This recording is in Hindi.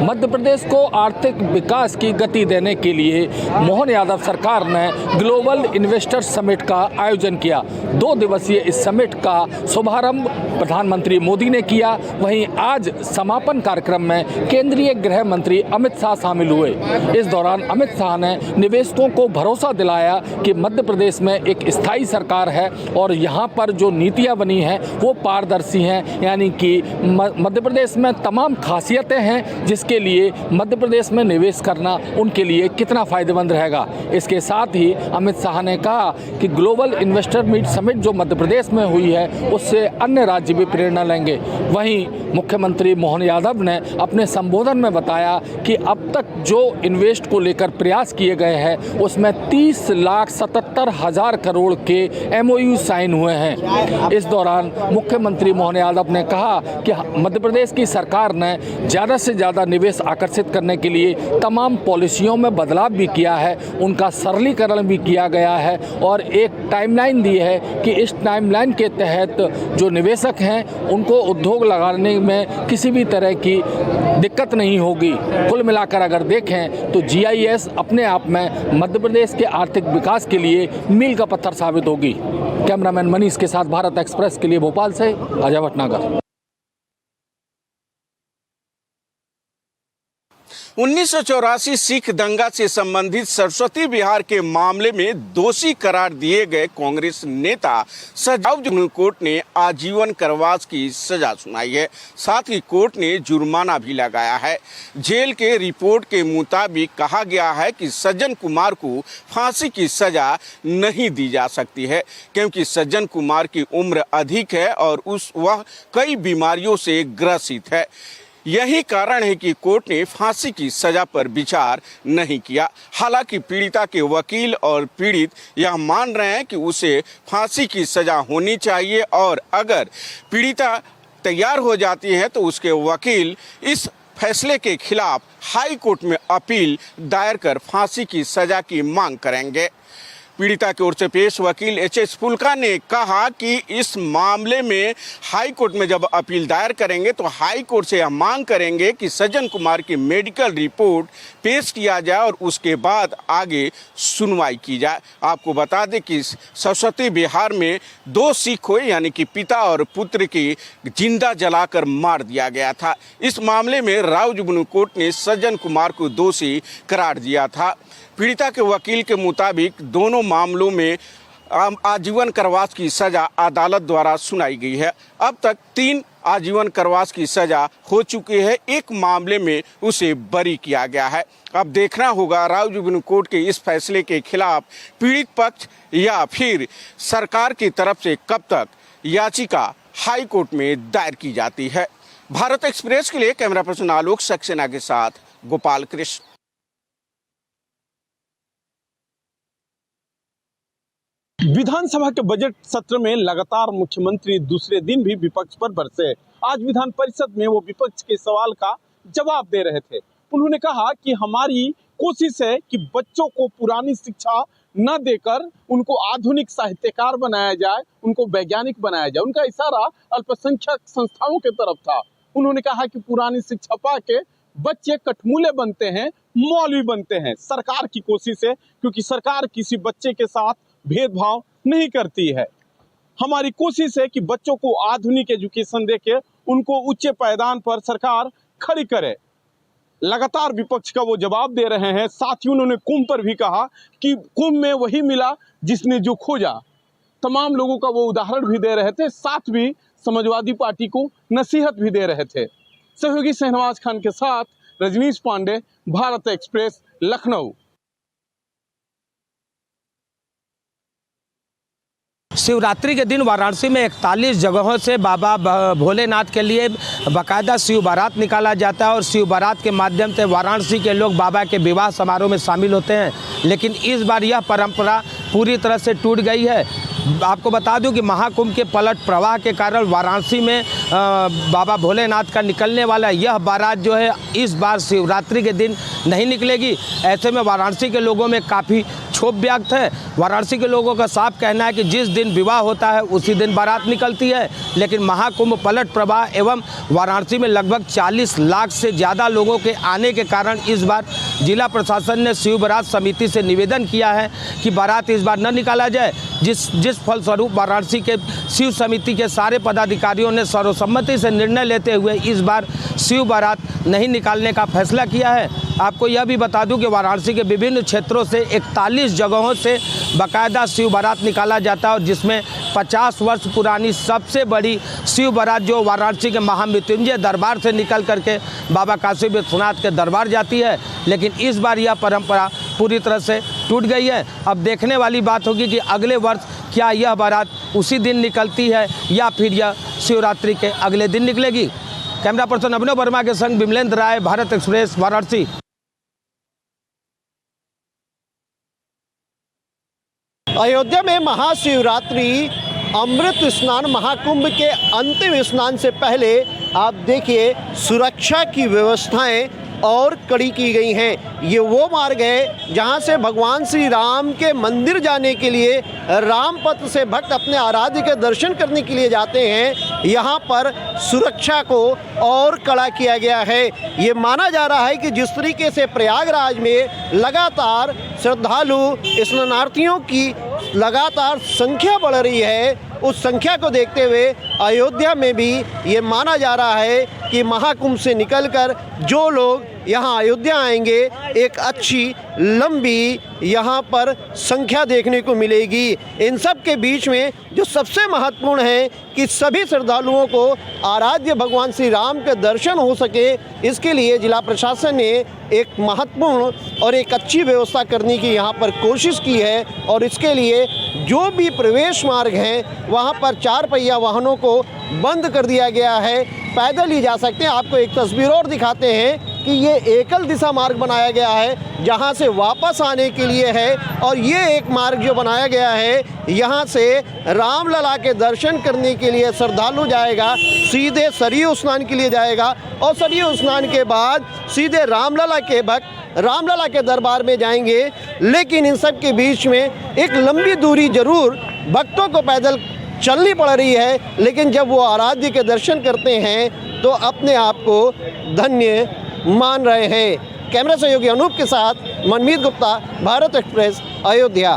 मध्य प्रदेश को आर्थिक विकास की गति देने के लिए मोहन यादव सरकार ने ग्लोबल इन्वेस्टर समिट का आयोजन किया। 2 दिवसीय इस समिट का शुभारंभ प्रधानमंत्री मोदी ने किया। वहीं आज समापन कार्यक्रम में केंद्रीय गृह मंत्री अमित शाह शामिल हुए। इस दौरान अमित शाह ने निवेशकों को भरोसा दिलाया कि मध्य प्रदेश में एक स्थायी सरकार है और यहाँ पर जो नीतियाँ बनी हैं वो पारदर्शी हैं, यानी कि मध्य प्रदेश में तमाम खासियतें हैं जिसके लिए मध्य प्रदेश में निवेश करना उनके लिए कितना फ़ायदेमंद रहेगा। इसके साथ ही अमित शाह ने कहा कि ग्लोबल इन्वेस्टर मीट समिट जो मध्य प्रदेश में हुई है उससे अन्य राज्य भी प्रेरणा लेंगे। वहीं मुख्यमंत्री मोहन यादव ने अपने संबोधन में बताया कि अब तक जो इन्वेस्ट को लेकर प्रयास किए गए हैं उसमें 30,77,000 करोड़ के MOU साइन हुए हैं। इस दौरान मुख्यमंत्री मोहन यादव ने कहा कि मध्य प्रदेश की सरकार ने ज़्यादा से ज़्यादा निवेश आकर्षित करने के लिए तमाम पॉलिसियों में बदलाव भी किया है, उनका सरलीकरण भी किया गया है और एक टाइमलाइन दी है कि इस टाइमलाइन के तहत जो निवेशक हैं उनको उद्योग लगाने में किसी भी तरह की दिक्कत नहीं होगी। कुल मिलाकर अगर देखें तो GIS अपने आप में मध्य प्रदेश के आर्थिक विकास के लिए मील का पत्थर साबित होगी। कैमरामैन मनीष के साथ भारत एक्सप्रेस के लिए भोपाल से अजय भटनागर। 1984 सिख दंगा से संबंधित सरस्वती विहार के मामले में दोषी करार दिए गए कांग्रेस नेता सजाउद्दीन कोर्ट ने आजीवन कारावास की सजा सुनाई है। साथ ही कोर्ट ने जुर्माना भी लगाया है। जेल के रिपोर्ट के मुताबिक कहा गया है कि सज्जन कुमार को फांसी की सजा नहीं दी जा सकती है क्योंकि सज्जन कुमार की उम्र अधिक है और वह कई बीमारियों से ग्रसित है। यही कारण है कि कोर्ट ने फांसी की सजा पर विचार नहीं किया। हालांकि पीड़िता के वकील और पीड़ित यह मान रहे हैं कि उसे फांसी की सजा होनी चाहिए और अगर पीड़िता तैयार हो जाती है तो उसके वकील इस फैसले के खिलाफ हाई कोर्ट में अपील दायर कर फांसी की सजा की मांग करेंगे। पीड़िता की ओर से पेश वकील HS फुल्का ने कहा कि इस मामले में हाई कोर्ट में जब अपील दायर करेंगे तो हाई कोर्ट से यह मांग करेंगे कि सज्जन कुमार की मेडिकल रिपोर्ट पेश किया जाए और उसके बाद आगे सुनवाई की जाए। आपको बता दें कि सरस्वती विहार में 2 सिखों यानी कि पिता और पुत्र की जिंदा जलाकर मार दिया गया था। इस मामले में राउजबनु कोर्ट ने सज्जन कुमार को दोषी करार दिया था। पीड़िता के वकील के मुताबिक दोनों मामलों में आजीवन कारावास की सजा अदालत द्वारा सुनाई गई है। अब तक 3 आजीवन कारावास की सजा हो चुकी है। एक मामले में उसे बरी किया गया है। अब देखना होगा राउजबनु कोर्ट के इस फैसले के खिलाफ पीड़ित पक्ष या फिर सरकार की तरफ से कब तक याचिका हाई कोर्ट में दायर की जाती है। भारत एक्सप्रेस के लिए कैमरा पर्सन आलोक सक्सेना के साथ गोपाल कृष्ण। विधानसभा के बजट सत्र में लगातार मुख्यमंत्री दूसरे दिन भी विपक्ष पर बरसे। आज विधान परिषद में वो विपक्ष के सवाल का जवाब दे रहे थे। उन्होंने कहा कि हमारी कोशिश है कि बच्चों को पुरानी शिक्षा न देकर उनको आधुनिक साहित्यकार बनाया जाए, उनको वैज्ञानिक बनाया जाए। उनका इशारा अल्पसंख्यक संस्थाओं की तरफ था। उन्होंने कहा कि पुरानी शिक्षा पाके बच्चे कठमूले बनते हैं, मौलवी बनते हैं। सरकार की कोशिश है क्योंकि सरकार किसी बच्चे के साथ भेदभाव नहीं करती है। हमारी कोशिश है कि बच्चों को आधुनिक एजुकेशन देके उनको उच्च पायदान पर सरकार खड़ी करे। लगातार विपक्ष का वो जवाब दे रहे हैं। साथ ही उन्होंने कुंभ पर भी कहा कि कुंभ में वही मिला जिसने जो खोजा। तमाम लोगों का वो उदाहरण भी दे रहे थे। साथ भी समाजवादी पार्टी को नसीहत भी दे रहे थे। सहयोगी शहनवाज खान के साथ रजनीश पांडे, भारत एक्सप्रेस, लखनऊ। शिवरात्रि के दिन वाराणसी में 41 जगहों से बाबा भोलेनाथ के लिए बाकायदा शिव बारात निकाला जाता है और शिव बारात के माध्यम से वाराणसी के लोग बाबा के विवाह समारोह में शामिल होते हैं। लेकिन इस बार यह परंपरा पूरी तरह से टूट गई है। आपको बता दूं कि महाकुंभ के पलट प्रवाह के कारण वाराणसी में बाबा भोलेनाथ का निकलने वाला यह बारात इस बार शिवरात्रि के दिन नहीं निकलेगी। ऐसे में वाराणसी के लोगों में काफ़ी क्षोभ व्यक्त है। वाराणसी के लोगों का साफ कहना है कि जिस दिन विवाह होता है उसी दिन बारात निकलती है, लेकिन महाकुंभ पलट प्रवाह एवं वाराणसी में लगभग 40 लाख से ज़्यादा लोगों के आने के कारण इस बार जिला प्रशासन ने शिव बारात समिति से निवेदन किया है कि बारात इस बार न निकाला जाए, जिस फलस्वरूप वाराणसी के शिव समिति के सारे पदाधिकारियों ने सर्वसम्मति से निर्णय लेते हुए इस बार शिव बारात नहीं निकालने का फैसला किया है। आपको यह भी बता दूं कि वाराणसी के विभिन्न क्षेत्रों से 41 जगहों से बाकायदा शिव बारात निकाला जाता है और जिसमें 50 वर्ष पुरानी सबसे बड़ी शिव बारात जो वाराणसी के महामृत्युंजय दरबार से निकल करके बाबा काशी विश्वनाथ के दरबार जाती है, लेकिन इस बार यह परंपरा पूरी तरह से टूट गई है। अब देखने वाली बात होगी कि अगले वर्ष क्या यह बारात उसी दिन निकलती है या फिर यह शिवरात्रि के अगले दिन निकलेगी। कैमरा पर्सन अभिनव वर्मा के संग विमलेंद्र राय, भारत एक्सप्रेस, वाराणसी। अयोध्या में महाशिवरात्रि अमृत स्नान महाकुंभ के अंतिम स्नान से पहले आप देखिए सुरक्षा की व्यवस्थाएं और कड़ी की गई हैं। ये वो मार्ग है जहां से भगवान श्री राम के मंदिर जाने के लिए रामपथ से भक्त अपने आराध्य के दर्शन करने के लिए जाते हैं। यहाँ पर सुरक्षा को और कड़ा किया गया है। ये माना जा रहा है कि जिस तरीके से प्रयागराज में लगातार श्रद्धालु स्नानार्थियों की लगातार संख्या बढ़ रही है, उस संख्या को देखते हुए अयोध्या में भी ये माना जा रहा है कि महाकुंभ से निकलकर जो लोग यहाँ अयोध्या आएंगे एक अच्छी लंबी यहाँ पर संख्या देखने को मिलेगी। इन सब के बीच में जो सबसे महत्वपूर्ण है कि सभी श्रद्धालुओं को आराध्य भगवान श्री राम के दर्शन हो सके, इसके लिए जिला प्रशासन ने एक महत्वपूर्ण और एक अच्छी व्यवस्था करने की यहाँ पर कोशिश की है और इसके लिए जो भी प्रवेश मार्ग हैं वहाँ पर 4 पहिया वाहनों को बंद कर दिया गया है। पैदल ही जा सकते हैं। आपको एक तस्वीर और दिखाते हैं कि ये एकल दिशा मार्ग बनाया गया है जहाँ से वापस आने के लिए है और ये एक मार्ग जो बनाया गया है यहाँ से रामलला के दर्शन करने के लिए श्रद्धालु जाएगा, सीधे सरयू स्नान के लिए जाएगा और सरयू स्नान के बाद सीधे रामलला के भक्त रामलला के दरबार में जाएंगे। लेकिन इन सब के बीच में एक लंबी दूरी जरूर भक्तों को पैदल चलनी पड़ रही है, लेकिन जब वो आराध्य के दर्शन करते हैं तो अपने आप को धन्य मान रहे हैं। कैमरा सहयोगी अनूप के साथ मनमीत गुप्ता, भारत एक्सप्रेस, अयोध्या।